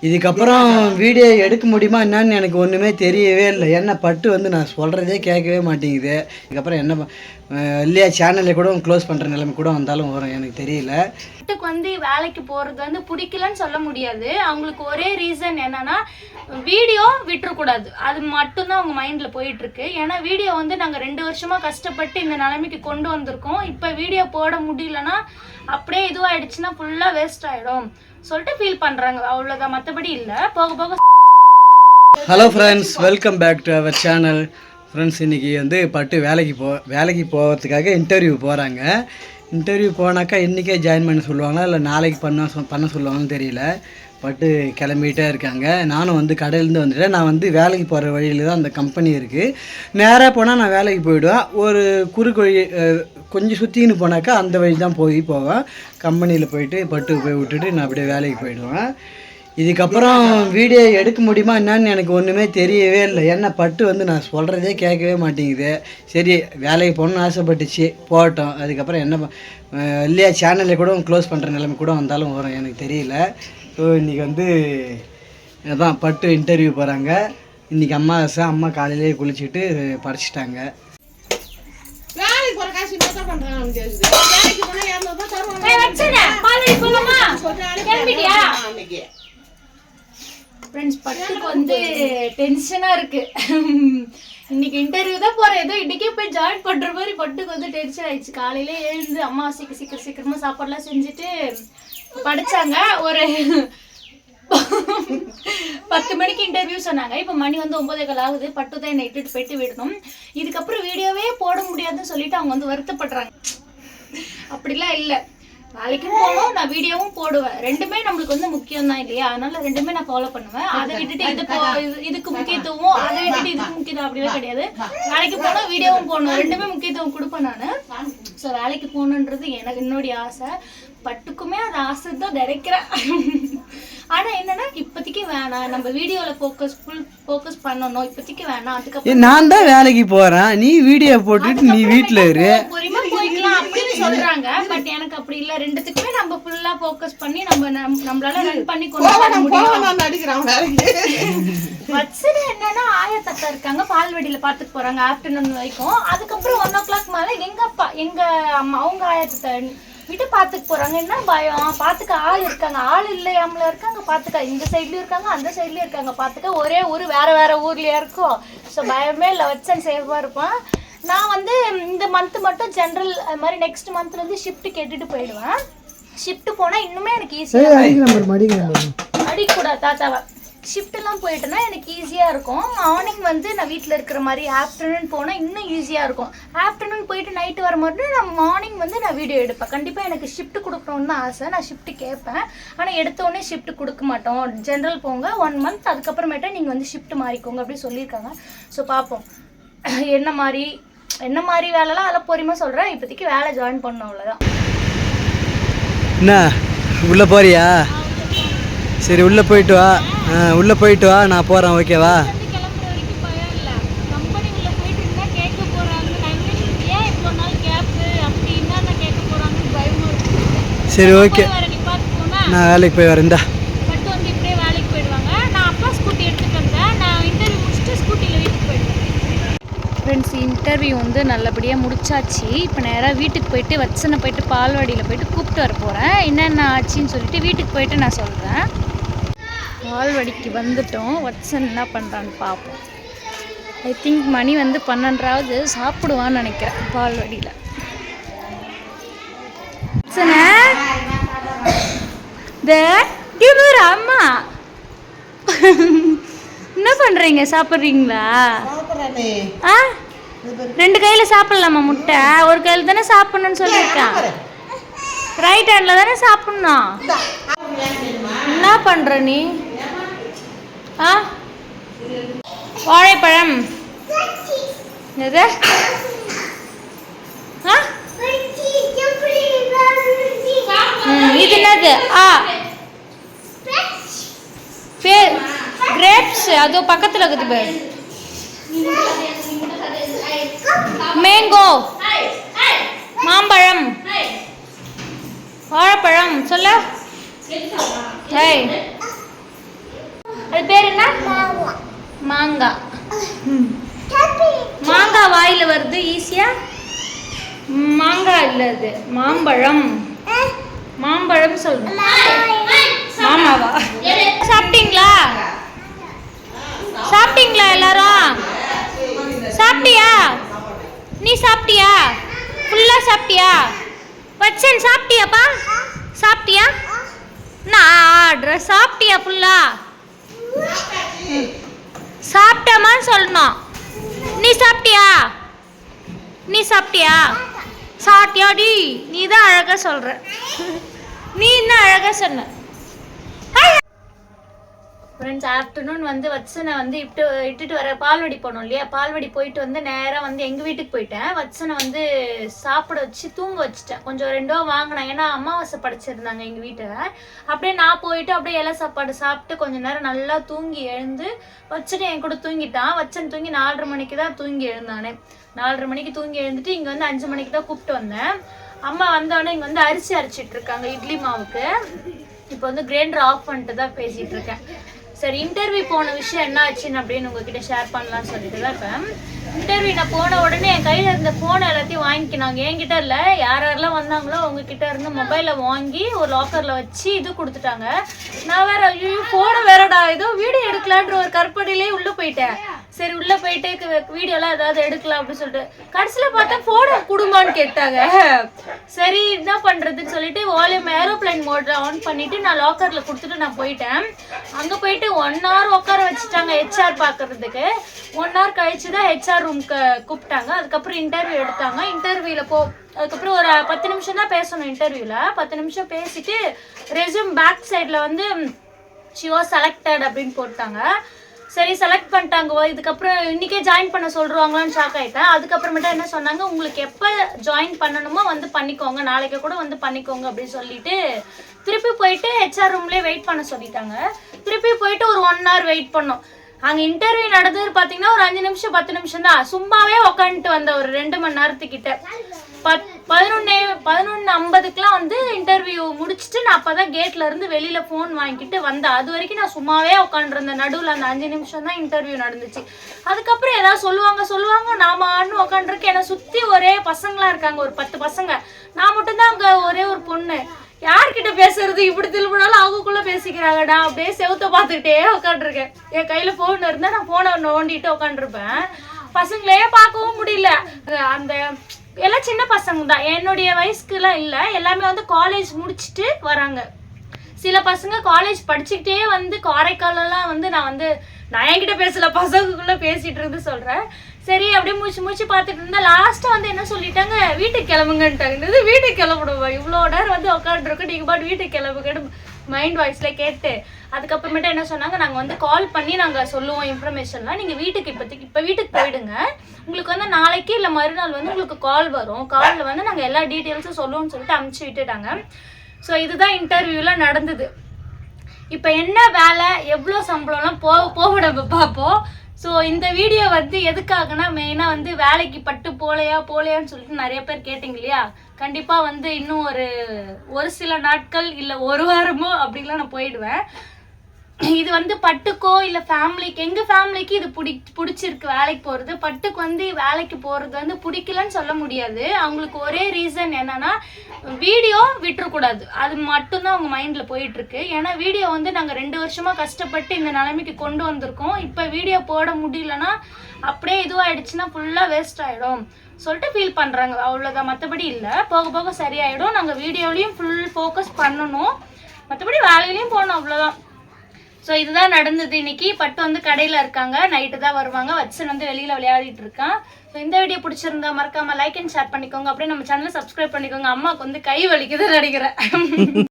இதுக்கப்புறம் வீடியோ எடுக்க முடியுமா என்னன்னு எனக்கு ஒன்றுமே தெரியவே இல்லை. ஏன்னா பட்டு வந்து நான் சொல்கிறதே கேட்கவே மாட்டேங்குது. இதுக்கப்புறம் என்ன இல்லையா சேனலை கூட க்ளோஸ் பண்ணுற நிலைமை கூட வந்தாலும் வரும், எனக்கு தெரியல. பட்டுக்கு வந்து வேலைக்கு போகிறது வந்து பிடிக்கலன்னு சொல்ல முடியாது. அவங்களுக்கு ஒரே ரீசன் என்னன்னா வீடியோ விட்டுறக்கூடாது, அது மட்டும்தான் அவங்க மைண்டில் போயிட்டுருக்கு. ஏன்னா வீடியோ வந்து நாங்கள் 2 வருஷமாக கஷ்டப்பட்டு இந்த நிலைமைக்கு கொண்டு வந்திருக்கோம். இப்போ வீடியோ போட முடியலன்னா அப்படியே இதுவாகிடுச்சுன்னா ஃபுல்லாக வேஸ்ட் ஆகிடும் சொல்லிட்டு ஃபீல் பண்ணுறாங்க, அவ்வளோதான், மற்றபடி இல்லை. போக போக. Hello friends, welcome back to our channel. Friends, இன்றைக்கி வந்து பட்டு வேலைக்கு போகிறதுக்காக இன்டர்வியூ போகிறாங்க. இன்டர்வியூ போனாக்கா இன்றைக்கே ஜாயின் பண்ண சொல்லுவாங்களா இல்லை நாளைக்கு பண்ண சொல்லுவாங்கன்னு தெரியல. பட்டு கிளம்பிகிட்டே இருக்காங்க. நானும் வந்து கடையிலேருந்து வந்துட்டேன். நான் வந்து வேலைக்கு போகிற வழியில் தான் அந்த கம்பெனி இருக்குது. நேராக போனால் நான் வேலைக்கு போயிடுவேன். ஒரு குறுக்கு வழி கொஞ்சம் சுற்றின்னு போனாக்கா அந்த வழி தான் போவேன். கம்பெனியில் போயிட்டு பட்டு போய் விட்டுட்டு நான் அப்படியே வேலைக்கு போயிடுவேன். இதுக்கப்புறம் வீடியோ எடுக்க முடியுமா என்னன்னு எனக்கு ஒன்றுமே தெரியவே இல்லை. ஏன்னா பட்டு வந்து நான் சொல்கிறதே கேட்கவே மாட்டேங்குது. சரி, வேலைக்கு போகணுன்னு ஆசைப்பட்டுச்சு, போகட்டும். அதுக்கப்புறம் என்ன இல்லையா சேனலை கூட க்ளோஸ் பண்ணுற நிலைமை கூட வந்தாலும் வரும், எனக்கு தெரியல. ஸோ இன்றைக்கி வந்து அதான் பட்டு இன்டர்வியூ போகிறாங்க. இன்றைக்கி அம்மா காலையிலேயே குளிச்சுட்டு படைச்சிட்டாங்க. ஃப்ரெண்ட்ஸ், பட்டுக்கு வந்து டென்ஷனாக இருக்குது. இன்றைக்கி இன்டர்வியூ தான் போகிறேன். ஏதோ இன்றைக்கே போய் ஜாயின் பண்ணுற மாதிரி பட்டுக்கு வந்து டென்ஷன் ஆகிடுச்சு. காலையிலே எழுந்து அம்மா சீக்கிரமாக சாப்பாடெலாம் செஞ்சுட்டு படித்தாங்க. ஒரு 10 மணிக்கு இன்டர்வியூ சொன்னாங்க. இப்போ மணி வந்து 9:15 ஆகுது. பட்டு தான் என்னை இட்டுட்டு போயிட்டு விடணும். இதுக்கப்புறம் வீடியோவே போட முடியாதுன்னு சொல்லிட்டு அவங்க வந்து வருத்தப்படுறாங்க. அப்படிலாம் இல்லை, வேலைக்கும் போகணும், நான் வீடியோவும் போடுவேன். ரெண்டுமே நம்மளுக்கு வந்து முக்கியம் தான் இல்லையா? அதனால ரெண்டுமே நான் ஃபாலோ பண்ணுவேன். அதை விட்டுட்டு இதுக்கு முக்கியத்துவம், அதை விட்டுட்டு இதுக்கு முக்கியத்துவம் அப்படிலாம் கிடையாது. வேலைக்கு போகணும், வீடியோவும் போடணும், ரெண்டுமே முக்கியத்துவம் கொடுப்பேன் நான். ஸோ வேலைக்கு போகணுன்றது என்னுடைய ஆசை. பட்டுக்குமே அது ஆசை தான் நினைக்கிறேன். ஆனால் என்னன்னா இப்போதைக்கு வேணாம், நம்ம வீடியோவில் ஃபோக்கஸ் பண்ணணும், இப்போதைக்கு வேணாம். அதுக்கப்புறம் நான் தான் வேலைக்கு போகிறேன், நீ வீடியோ போட்டுட்டு நீ வீட்டில் இரு, பொறுமையாக போய்க்கலாம் அப்படின்னு சொல்கிறாங்க. பட் எனக்கு அப்படி இல்லை. ரெண்டுத்துக்குமே நம்ம ஃபுல்லாக ஃபோக்கஸ் பண்ணி நம்மளால ரன் பண்ணி கொண்டு வர முடியும். வச்சது என்னன்னா ஆயத்தக்கா இருக்காங்க, பால்வெடியில் பார்த்துட்டு போகிறாங்க ஆஃப்டர்நூன் வரைக்கும். அதுக்கப்புறம் 1 o'clock மேலே எங்கள் அம்மா அவங்க ஆயத்தை விட்டு பார்த்துக்கு போகிறாங்க. என்ன பயம், பார்த்துக்க ஆள் இருக்காங்க, ஆள் இல்லையாமல இருக்காங்க, பார்த்துக்க இந்த சைட்லேயும் இருக்காங்க அந்த சைட்லேயும் இருக்காங்க, பார்த்துக்க ஒரே ஊர் வேறு ஊர்லேயே இருக்கும். ஸோ பயமே இல்லை, வச்சன் சேஃபாக இருப்பான். நான் வந்து இந்த மந்த்து மட்டும் ஜென்ரல், அது மாதிரி நெக்ஸ்ட் மந்த்லேருந்து ஷிஃப்ட்டு கேட்டுட்டு போயிடுவேன். ஷிஃப்ட்டு போனால் இன்னுமே எனக்கு ஈஸியாக அடிக்கூடாது தாத்தாவை. ஷிஃப்ட்டெல்லாம் போயிட்டேன்னா எனக்கு ஈஸியாக இருக்கும். மார்னிங் வந்து நான் வீட்டில் இருக்கிற மாதிரி, ஆஃப்டர்நூன் போனால் இன்னும் ஈஸியாக இருக்கும். ஆஃப்டர்நூன் போயிட்டு நைட்டு வர மாதிரி நான் மார்னிங் வந்து நான் வீடியோ எடுப்பேன். கண்டிப்பாக எனக்கு ஷிஃப்ட்டு கொடுக்கணுன்னு தான் ஆசை. நான் ஷிஃப்ட்டு கேட்பேன், ஆனால் எடுத்தோடனே ஷிஃப்ட்டு கொடுக்க மாட்டோம். ஜென்ரல் போங்க 1 month, அதுக்கப்புறமேட்டா நீங்கள் வந்து ஷிஃப்ட் மாறிக்கோங்க அப்படி சொல்லியிருக்காங்க. ஸோ பார்ப்போம் என்ன மாதிரி வேலைலாம் அதெல்லாம் பொறுமையாக சொல்கிறேன். இப்போதைக்கு வேலை ஜாயின் பண்ணோம், அவ்வளோதான். என்ன உள்ளே போறியா? சரி, உள்ளே போயிட்டு வா, நான் போகிறேன், ஓகேவா? சரி, ஓகே, நான் வேலைக்கு போய் வரேன்டா. ஃப்ரெண்ட்ஸ், இன்டர்வியூ வந்து நல்லபடியாக முடிச்சாச்சு. இப்போ நேராக வீட்டுக்கு போயிட்டு வச்சனை போயிட்டு பால்வாடியில் போயிட்டு கூப்பிட்டு வர போகிறேன். என்னென்ன ஆச்சுன்னு சொல்லிட்டு வீட்டுக்கு போயிட்டு நான் சொல்கிறேன். பால்வாடிக்கு வந்துட்டோம். வச்சன் என்ன பண்ணுறான்னு பார்ப்போம். ஐ திங்க் மணி வந்து 12 சாப்பிடுவான்னு நினைக்கிறேன் பால்வாடியில். அம்மா என்ன பண்ணுறீங்க, சாப்பிட்றீங்களா? 2 கையில் சாப்பிட்லாமா முட்டை? ஒரு கையில் தானே சாப்பிட்ணுன்னு சொல்லியிருக்கேன். ரைட் ஹேண்டில் தானே சாப்பிட்ணும். என்ன பண்ணுற நீ? வாழைப்பழம் எது? இது என்னது? கிரேப்ஸ், அது பக்கத்தில் இருக்குது பேர். மேங்கோ, மாம்பழம், வாழைப்பழம் சொல்ல. அது பேர் என்ன? மாங்காய். மாங்காய் வாயில வருது ஈஸியா. மாங்காய் இல்ல, அது மாம்பழம். மாம்பழம் சொல்லணும். மாமாவா? சாப்பிட்டீங்களா? சாப்பிட்டீங்களா எல்லாரும்? சாப்பிட்டியா? நீ சாப்பிட்டியா? ஃபுல்லா சாப்பிட்டியா? வச்சன் சாப்பிட்டியாப்பா? சாப்பிட்டியா? நான் சாப்பிட்டியா ஃபுல்லா? சாப்பிட்டமான்னு சொல்லணும். நீ சாப்பிட்டியா? நீ சாப்பிட்டியா? சாப்பிட்டியாடி? நீ தான் அழகா சொல்ற. நீ என்ன அழகா சொன்ன. ஃப்ரெண்ட்ஸ், ஆஃப்டர்நூன் வந்து வச்சனை வந்து இட்டுட்டு வர பால்வடி போனோம் இல்லையா, பால்வடி போயிட்டு வந்து நேராக வந்து எங்கள் வீட்டுக்கு போயிட்டேன். வச்சனை வந்து சாப்பிட வச்சு தூங்க வச்சுட்டேன். கொஞ்சம் 2 வாங்கினேன், ஏன்னா அமாவாசை படைச்சிருந்தாங்க எங்கள் வீட்டில். அப்படியே நான் போயிட்டு அப்படியே இலை சாப்பாடு சாப்பிட்டு கொஞ்சம் நேரம் நல்லா தூங்கி எழுந்து வச்சுட்டு என் கூட தூங்கிட்டான். வச்சன் தூங்கி 4:30 மணிக்கு தான் தூங்கி எழுந்தானே. 4:30 மணிக்கு தூங்கி எழுந்துட்டு இங்கே வந்து 5 மணிக்கு தான் கூப்பிட்டு வந்தேன். அம்மா வந்தோடனே இங்கே வந்து அரிசி அரைச்சிட்டு இருக்காங்க இட்லி மாவுக்கு. இப்போ வந்து கிரைண்டர் ஆஃப் பண்ணிட்டு தான் பேசிகிட்டு இருக்கேன். சரி, இன்டர்வியூ போன விஷயம் என்ன ஆச்சுன்னு அப்படின்னு உங்ககிட்ட ஷேர் பண்ணலான்னு சொல்லிட்டு தான். இப்போ இன்டர்வியூ நான் போன உடனே என் கையில் இருந்த ஃபோனை எல்லாத்தையும் வாங்கிக்கினாங்க. என்கிட்ட இல்லை, யாரெல்லாம் வந்தாங்களோ அவங்கக்கிட்ட இருந்து மொபைலை வாங்கி ஒரு லாக்கரில் வச்சு இது கொடுத்துட்டாங்க. நான் வேற ஐயோ ஃபோனை வேறடா ஏதோ வீடியோ எடுக்கலான்ற ஒரு கற்பனையிலே உள்ளே போயிட்டேன். சரி, உள்ளே போயிட்டு வீடியோலாம் ஏதாவது எடுக்கலாம் அப்படின்னு சொல்லிட்டு கடைசியில் பார்த்தா ஃபோனை கொடுமான்னு கேட்டாங்க. சரி, என்ன பண்ணுறதுன்னு சொல்லிட்டு வால்யூம் ஏரோப்ளைன் மோட்ல ஆன் பண்ணிட்டு நான் லாக்கரில் கொடுத்துட்டு நான் போயிட்டேன். அங்கே போயிட்டு 1 hour உட்கார வச்சுட்டாங்க ஹெச்ஆர் பார்க்கறதுக்கு. 1 hour கழிச்சு தான் ஹெச்ஆர் ரூம்க்கு கூப்பிட்டாங்க. அதுக்கப்புறம் இன்டர்வியூ எடுத்தாங்க. இன்டர்வியூவில் அதுக்கப்புறம் ஒரு 10 நிமிஷம் தான் பேசணும். இன்டர்வியூவில் 10 நிமிஷம் பேசிட்டு ரெஸ்யூம் பேக் சைடில் வந்து ஷி வாஸ் செலக்டட் அப்படின்னு போட்டாங்க. சரி, செலக்ட் பண்ணிட்டாங்க. இதுக்கப்புறம் இன்றைக்கே ஜாயின் பண்ண சொல்கிறாங்களான்னு ஷாக் ஆகிட்டேன். அதுக்கப்புறமேட்டா என்ன சொன்னாங்க, உங்களுக்கு எப்போ ஜாயின் பண்ணணுமோ வந்து பண்ணிக்கோங்க, நாளைக்கு கூட வந்து பண்ணிக்கோங்க அப்படின்னு சொல்லிட்டு திருப்பி போயிட்டு ஹெச்ஆர் ரூம்லேயே வெயிட் பண்ண சொல்லிட்டாங்க. திருப்பி போயிட்டு ஒரு 1 hour வெயிட் பண்ணோம். அங்கே இன்டர்வியூ நடந்தது பார்த்தீங்கன்னா ஒரு 5 நிமிஷம் 10 நிமிஷம் தான். சும்மாவே உக்காந்துட்டு வந்த ஒரு 2 மணி நேரத்துக்கிட்ட 11:50க்குலாம் வந்து இன்டர்வியூ முடிச்சுட்டு நான் அப்போ தான் கேட்டில் இருந்து வெளியில் ஃபோன் வாங்கிட்டு வந்தேன். அது வரைக்கும் நான் சும்மாவே உட்காந்துருந்தேன். நடுவில் அந்த 5 நிமிஷம் தான் இன்டர்வியூ நடந்துச்சு. அதுக்கப்புறம் ஏதாவது சொல்லுவாங்க நாமன்னு உட்காந்துருக்கு. என்னை சுற்றி ஒரே பசங்களாம் இருக்காங்க, ஒரு 10 பசங்க. நான் மட்டும்தான் அங்கே ஒரே ஒரு பொண்ணு. யார்கிட்ட பேசுறது, இப்படி திரும்பினாலும் அவங்களுக்குள்ளே பேசிக்கிறாங்க. நான் அப்படியே செவுத்த பார்த்துக்கிட்டே உட்காந்துருக்கேன். என் கையில் ஃபோன் இருந்தால் நான் ஃபோனை நோண்டிட்டு உட்காந்துருப்பேன். பசங்களே பார்க்கவும் முடியல. அந்த எல்லாம் சின்ன பசங்க தான், என்னுடைய வயசுக்குலாம் இல்லை. எல்லாமே வந்து காலேஜ் முடிச்சுட்டு வராங்க. சில பசங்க காலேஜ் படிச்சுக்கிட்டே வந்து காரைக்காலெல்லாம் வந்து நான் என்கிட்ட பேசல, பசங்களுக்குள்ளே பேசிகிட்டு இருந்து சொல்கிறேன். சரி, அப்படியே மூச்சு பார்த்துட்டு இருந்தால் லாஸ்ட்டாக வந்து என்ன சொல்லிட்டாங்க, வீட்டுக்கு கிளம்புங்கன்ட்டாங்க. வீட்டுக்கு கிளம்பிடுவா, இவ்வளோ நேரம் வந்து உட்காந்துருக்கோம், நீங்கள் பாட்டு வீட்டுக்கு கிளம்புங்கன்னு மைண்ட் வாய்ஸில் கேட்டு அதுக்கப்புறமேட்டு என்ன சொன்னாங்க, நாங்கள் வந்து கால் பண்ணி நாங்கள் சொல்லுவோம் இன்ஃபர்மேஷன்லாம், நீங்கள் வீட்டுக்கு இப்போ வீட்டுக்கு போயிடுங்க, உங்களுக்கு வந்து நாளைக்கு இல்லை மறுநாள் வந்து உங்களுக்கு கால் வரும், காலில் வந்து நாங்கள் எல்லா டீட்டெயில்ஸும் சொல்லுவோம்னு சொல்லிட்டு அனுப்பிச்சி விட்டுட்டாங்க. ஸோ இதுதான் இன்டர்வியூலாம் நடந்தது. இப்போ என்ன வேலை, எவ்வளோ சம்பளம்லாம் போக நம்ம பார்ப்போம். ஸோ இந்த வீடியோ வந்து எதுக்காகனா, மெயினாக வந்து வேலைக்கு பட்டு போலையான்னு சொல்லிட்டு நிறைய பேர் கேட்டிங்க இல்லையா. கண்டிப்பாக வந்து இன்னும் ஒரு சில நாட்கள் இல்லை 1 வாரமோ அப்படிலாம் நான் போயிடுவேன். இது வந்து பட்டுக்கோ இல்லை ஃபேமிலிக்கு, எங்கள் ஃபேமிலிக்கு இது பிடிச்சிருக்கு வேலைக்கு போகிறது. பட்டுக்கு வந்து வேலைக்கு போகிறது வந்து பிடிக்கலன்னு சொல்ல முடியாது. அவங்களுக்கு ஒரே ரீசன் என்னன்னா, வீடியோ விட்டுறக்கூடாது, அது மட்டும்தான் அவங்க மைண்டில் போயிட்டுருக்கு. ஏன்னா வீடியோ வந்து நாங்கள் 2 வருஷமாக கஷ்டப்பட்டு இந்த நிலைமைக்கு கொண்டு வந்திருக்கோம். இப்போ வீடியோ போட முடியலன்னா அப்படியே இதுவாகிடுச்சுன்னா ஃபுல்லாக வேஸ்ட் ஆகிடும் சொல்லிட்டு ஃபீல் பண்ணுறாங்க, அவ்வளோதான். மற்றபடி இல்லை, போக போக சரியாயிடும். நாங்கள் வீடியோலையும் ஃபுல் ஃபோக்கஸ் பண்ணணும், மற்றபடி வேலையிலையும் போகணும், அவ்வளோதான். ஸோ இதுதான் நடந்தது இன்னைக்கு. பட்டு வந்து கடையில் இருக்காங்க, நைட்டு தான் வருவாங்க. வச்சன் வந்து வெளியில் விளையாடிட்டு இருக்கான். ஸோ இந்த வீடியோ பிடிச்சிருந்தா மறக்காமல் லைக் அண்ட் ஷேர் பண்ணிக்கோங்க. அப்படியே நம்ம சேனலை சப்ஸ்கிரைப் பண்ணிக்கோங்க. அம்மாவுக்கு வந்து கை வலிக்குதுன்னு நினைக்கிறேன்.